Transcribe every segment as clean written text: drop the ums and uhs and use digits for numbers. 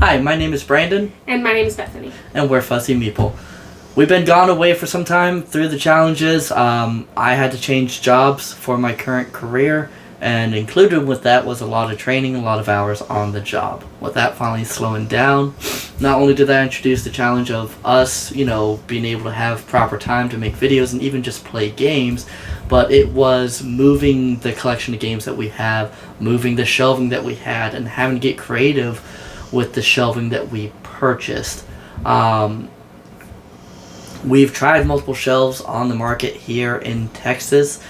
Hi, my name is Brandon. And my name is Bethany. And we're Fuzzy Meeple. We've been gone away for some time through the challenges. I had to change jobs for my current career, and included with that was a lot of training, a lot of hours on the job. With that finally slowing down, not only did that introduce the challenge of us, being able to have proper time to make videos and even just play games, but it was moving the collection of games that we have, moving the shelving that we had, and having to get creative with the shelving that we purchased. We've tried multiple shelves on the market here in Texas,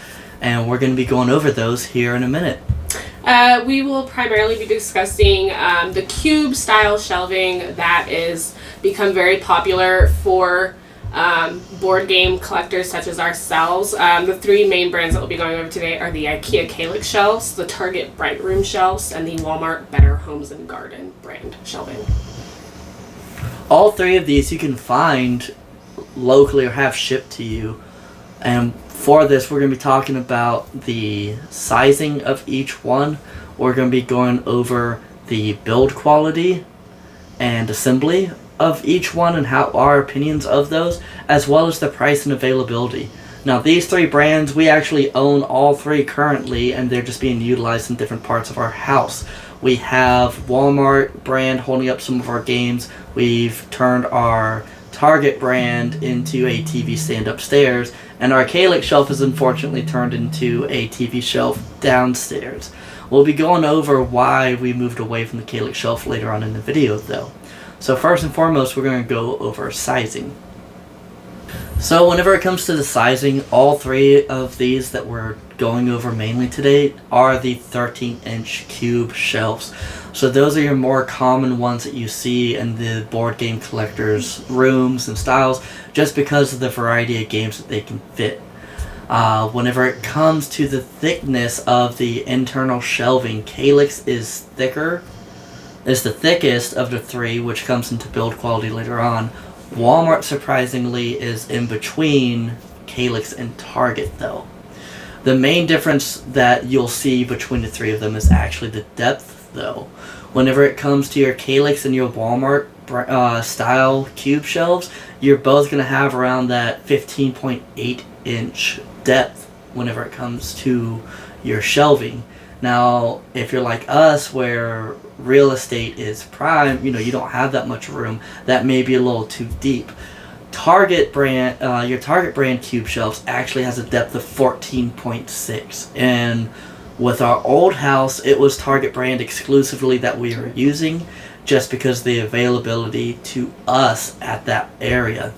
and we're going to be going over those here in a minute. We will primarily be discussing the cube style shelving that is become very popular for board game collectors such as ourselves. The three main brands that we'll be going over today are the IKEA Kallax shelves, the Target Bright Room shelves, and the Walmart Better Homes and Garden brand shelving. All three of these you can find locally or have shipped to you. And for this, we're going to be talking about the sizing of each one. We're going to be going over the build quality and assembly of each one and how our opinions of those, as well as the price and availability. Now, these three brands, we actually own all three currently, and they're just being utilized in different parts of our house. We have Walmart brand holding up some of our games. We've turned our Target brand into a TV stand upstairs, and our Kallax shelf is unfortunately turned into a TV shelf downstairs. We'll be going over why we moved away from the Kallax shelf later on in the video though. So first and foremost, we're going to go over sizing. So whenever it comes to the sizing, all three of these that we're going over mainly today are the 13-inch cube shelves. So those are your more common ones that you see in the board game collectors' rooms and styles, just because of the variety of games that they can fit. Whenever it comes to the thickness of the internal shelving, Kallax is the thickest of the three, which comes into build quality later on. Walmart, surprisingly, is in between Kallax and Target, though. The main difference that you'll see between the three of them is actually the depth, though. Whenever it comes to your Kallax and your Walmart style cube shelves, you're both going to have around that 15.8-inch depth whenever it comes to your shelving. Now, if you're like us, where real estate is prime, you don't have that much room, that may be a little too deep. Target brand, your Target brand cube shelves actually has a depth of 14.6, and with our old house, it was Target brand exclusively that we were using, just because of the availability to us at that area.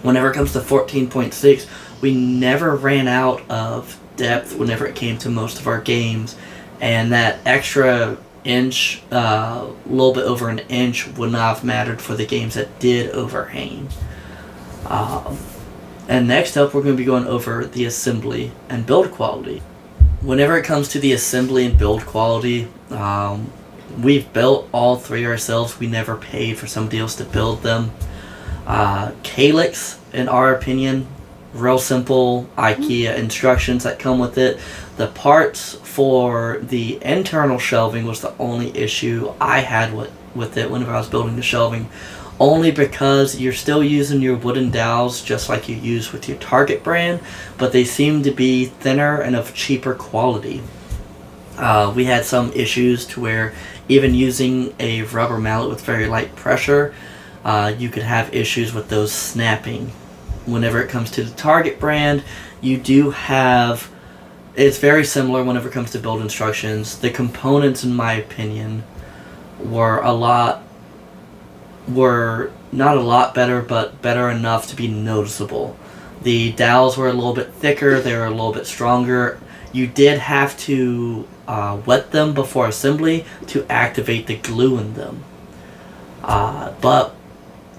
Whenever it comes to 14.6, we never ran out of depth whenever it came to most of our games, and that extra inch, a little bit over an inch, would not have mattered for the games that did overhang. And next up, we're going to be going over the assembly and build quality. Whenever it comes to the assembly and build quality, we've built all three ourselves. We never paid for somebody else to build them. Kallax, in our opinion, real simple IKEA instructions that come with it. The parts for the internal shelving was the only issue I had with it whenever I was building the shelving. Only because you're still using your wooden dowels just like you use with your Target brand, but they seem to be thinner and of cheaper quality. We had some issues to where even using a rubber mallet with very light pressure, you could have issues with those snapping. Whenever it comes to the Target brand, you do have, it's very similar whenever it comes to build instructions. The components, in my opinion, were not a lot better, but better enough to be noticeable. The dowels were a little bit thicker, they were a little bit stronger. You did have to wet them before assembly to activate the glue in them. But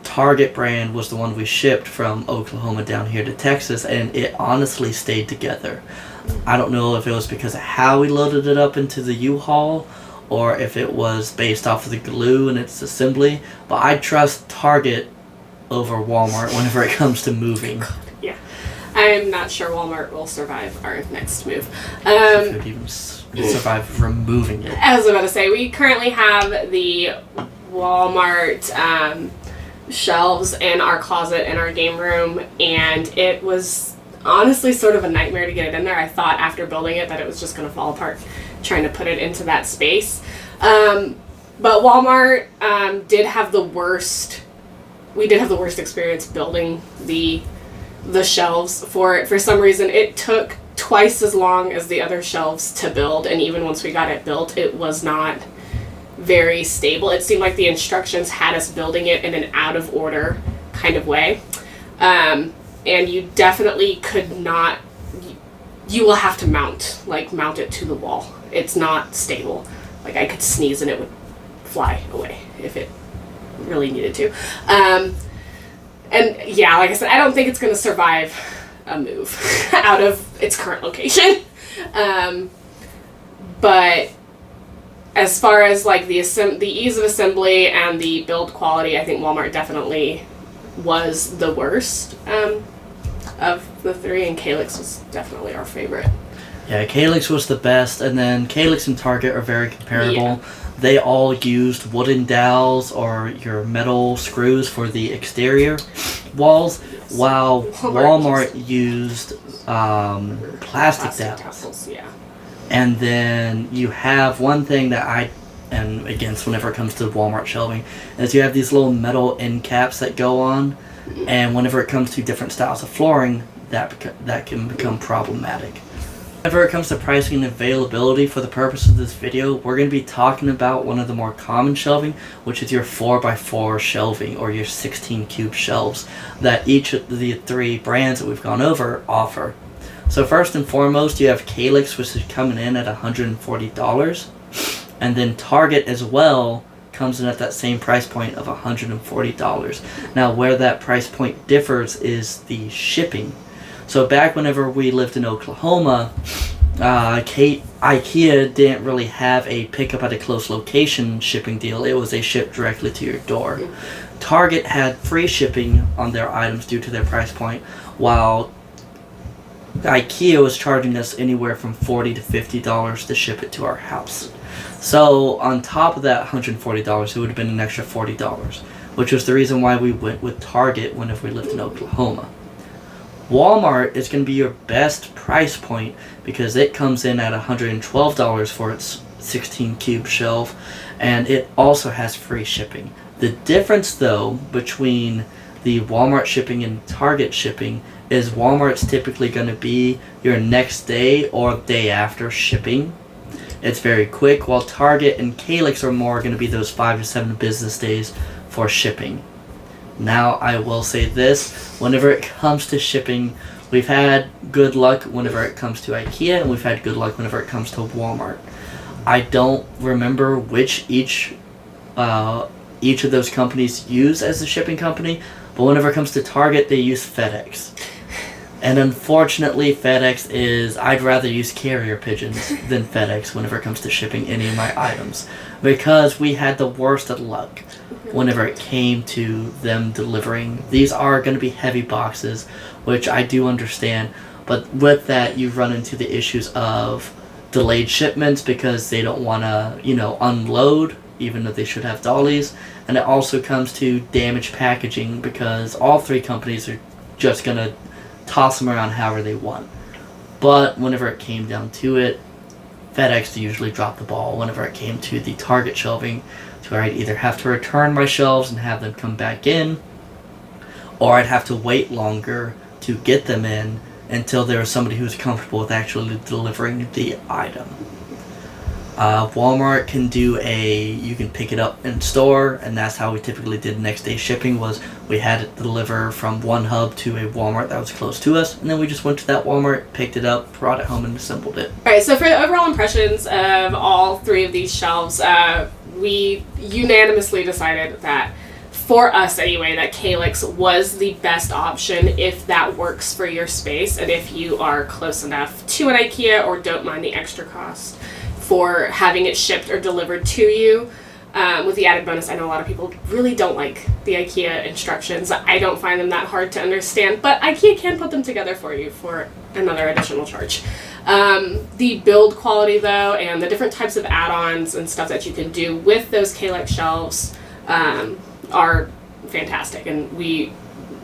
Target brand was the one we shipped from Oklahoma down here to Texas, and it honestly stayed together. I don't know if it was because of how we loaded it up into the U-Haul, or if it was based off of the glue and its assembly, but I trust Target over Walmart whenever it comes to moving. Yeah. I'm not sure Walmart will survive our next move. If it would even survive removing it. I was about to say, we currently have the Walmart shelves in our closet in our game room, and it was honestly sort of a nightmare to get it in there. I thought after building it that it was just going to fall apart trying to put it into that space. But Walmart did have the worst. We did have the worst experience building the shelves for it. For some reason, it took twice as long as the other shelves to build, and even once we got it built, it was not very stable. It seemed like the instructions had us building it in an out of order kind of way. And you definitely could not. You will have to mount it to the wall. It's not stable. Like, I could sneeze and it would fly away if it really needed to. And yeah, like I said, I don't think it's going to survive a move out of its current location. But as far as like the ease of assembly and the build quality, I think Walmart definitely was the worst of the three, and Calyx was definitely our favorite. Yeah, Calyx was the best, and then Calyx and Target are very comparable. Yeah. They all used wooden dowels or your metal screws for the exterior walls, while Walmart used plastic dowels. Tassels, yeah. And then you have one thing that and again, so whenever it comes to Walmart shelving, is you have these little metal end caps that go on, and whenever it comes to different styles of flooring, that can become problematic. Whenever it comes to pricing and availability, for the purpose of this video, we're going to be talking about one of the more common shelving, which is your 4x4 shelving or your 16 cube shelves that each of the three brands that we've gone over offer. So first and foremost, you have Calyx, which is coming in at $140, and then Target as well comes in at that same price point of $140. Now, where that price point differs is the shipping. So back whenever we lived in Oklahoma, IKEA didn't really have a pick up at a close location shipping deal. It was a ship directly to your door. Target had free shipping on their items due to their price point, while IKEA was charging us anywhere from $40 to $50 to ship it to our house. So on top of that $140, it would have been an extra $40, which was the reason why we went with Target whenever we lived in Oklahoma. Walmart is going to be your best price point because it comes in at $112 for its 16 cube shelf, and it also has free shipping. The difference though between the Walmart shipping and Target shipping is Walmart's typically going to be your next day or day after shipping. It's very quick, while Target and Calyx are more going to be those 5 to 7 business days for shipping. Now, I will say this, whenever it comes to shipping, we've had good luck whenever it comes to IKEA, and we've had good luck whenever it comes to Walmart. I don't remember which each of those companies use as a shipping company, but whenever it comes to Target, they use FedEx. And unfortunately, I'd rather use carrier pigeons than FedEx whenever it comes to shipping any of my items, because we had the worst of luck whenever it came to them delivering. These are going to be heavy boxes, which I do understand, but with that you run into the issues of delayed shipments because they don't want to, unload, even though they should have dollies, and it also comes to damaged packaging because all three companies are just going to toss them around however they want. But whenever it came down to it, FedEx usually dropped the ball whenever it came to the Target shelving, to where I'd either have to return my shelves and have them come back in, or I'd have to wait longer to get them in until there was somebody who's comfortable with actually delivering the item. Walmart can you can pick it up in store, and that's how we typically did next day shipping. Was we had it deliver from one hub to a Walmart that was close to us, and then we just went to that Walmart, picked it up, brought it home, and assembled it. Alright, so for the overall impressions of all three of these shelves, we unanimously decided that, for us anyway, that Calyx was the best option if that works for your space and if you are close enough to an IKEA or don't mind the extra cost for having it shipped or delivered to you. With the added bonus, I know a lot of people really don't like the IKEA instructions. I don't find them that hard to understand, but IKEA can put them together for you for another additional charge. The build quality though, and the different types of add-ons and stuff that you can do with those Calyx shelves are fantastic, and we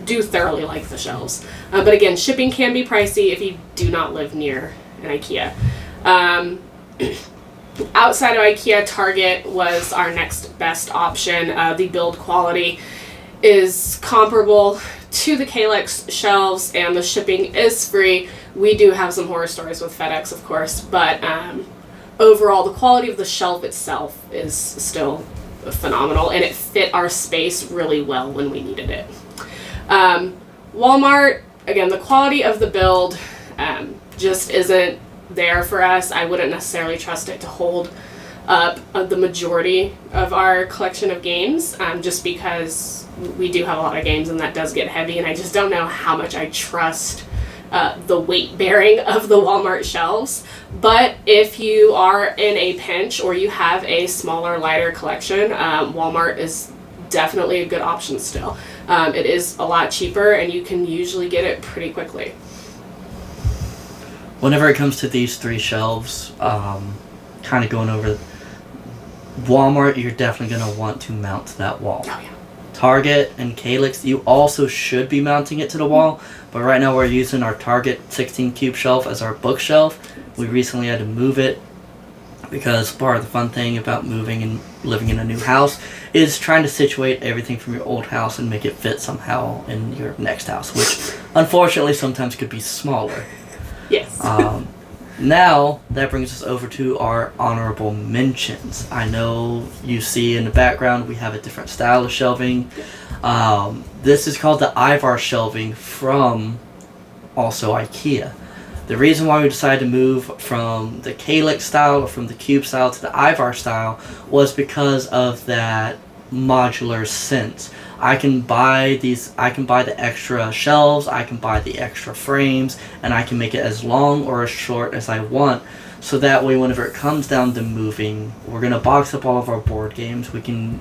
do thoroughly like the shelves. But again, shipping can be pricey if you do not live near an IKEA. Outside of IKEA, Target was our next best option. The build quality is comparable to the Kalex shelves, and the shipping is free. We do have some horror stories with FedEx, of course, but overall, the quality of the shelf itself is still phenomenal, and it fit our space really well when we needed it. Walmart, again, the quality of the build just isn't there for us. I wouldn't necessarily trust it to hold up the majority of our collection of games, just because we do have a lot of games and that does get heavy, and I just don't know how much I trust the weight bearing of the Walmart shelves. But if you are in a pinch or you have a smaller, lighter collection, Walmart is definitely a good option still. It is a lot cheaper, and you can usually get it pretty quickly. Whenever it comes to these three shelves, kind of going over Walmart, you're definitely going to want to mount to that wall. Oh, yeah. Target and Kalex, you also should be mounting it to the wall, but right now we're using our Target 16 cube shelf as our bookshelf. We recently had to move it because part of the fun thing about moving and living in a new house is trying to situate everything from your old house and make it fit somehow in your next house, which unfortunately sometimes could be smaller. Yes. Now, that brings us over to our honorable mentions. I know you see in the background we have a different style of shelving. This is called the Ivar shelving from also IKEA. The reason why we decided to move from the Kalex style or from the cube style to the Ivar style was because of that modular sense. I can buy the extra shelves, I can buy the extra frames, and I can make it as long or as short as I want. So that way, whenever it comes down to moving, we're going to box up all of our board games. We can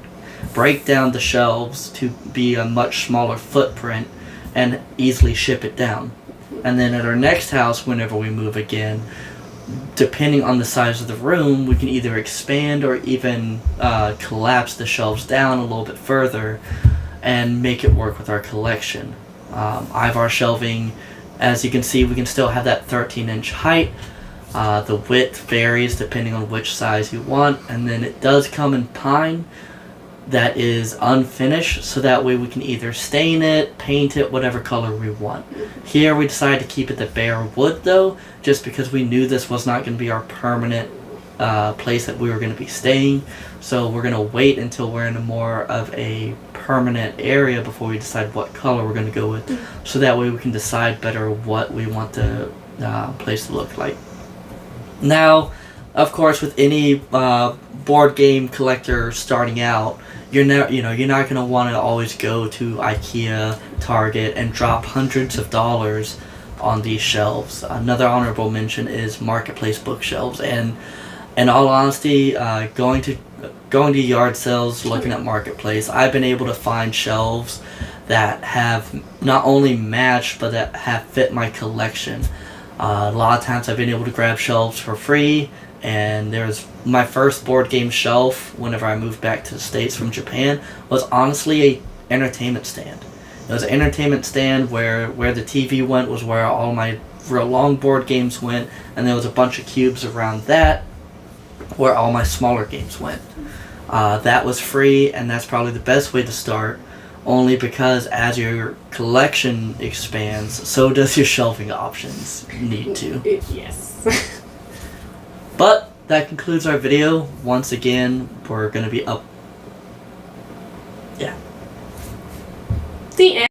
break down the shelves to be a much smaller footprint and easily ship it down. And then at our next house, whenever we move again, depending on the size of the room, we can either expand or even collapse the shelves down a little bit further and make it work with our collection. Ivar shelving, as you can see, we can still have that 13-inch height. The width varies depending on which size you want, and then it does come in pine that is unfinished, so that way we can either stain it, paint it, whatever color we want. Here we decided to keep it the bare wood though, just because we knew this was not going to be our permanent place that we were going to be staying. So we're going to wait until we're in a more of a permanent area before we decide what color we're going to go with, so that way we can decide better what we want the place to look like. Now, of course, with any board game collector starting out, you're not going to want to always go to IKEA, Target, and drop hundreds of dollars on these shelves. Another honorable mention is Marketplace bookshelves, and in all honesty, going to yard sales, looking at Marketplace, I've been able to find shelves that have not only matched but that have fit my collection. A lot of times I've been able to grab shelves for free, and there's my first board game shelf whenever I moved back to the States from Japan was honestly a entertainment stand. It was an entertainment stand where the TV went was where all my real long board games went, and there was a bunch of cubes around that where all my smaller games went. That was free, and that's probably the best way to start, only because as your collection expands, so does your shelving options need to. Yes. But that concludes our video. Once again, we're going to be up. Yeah. The end.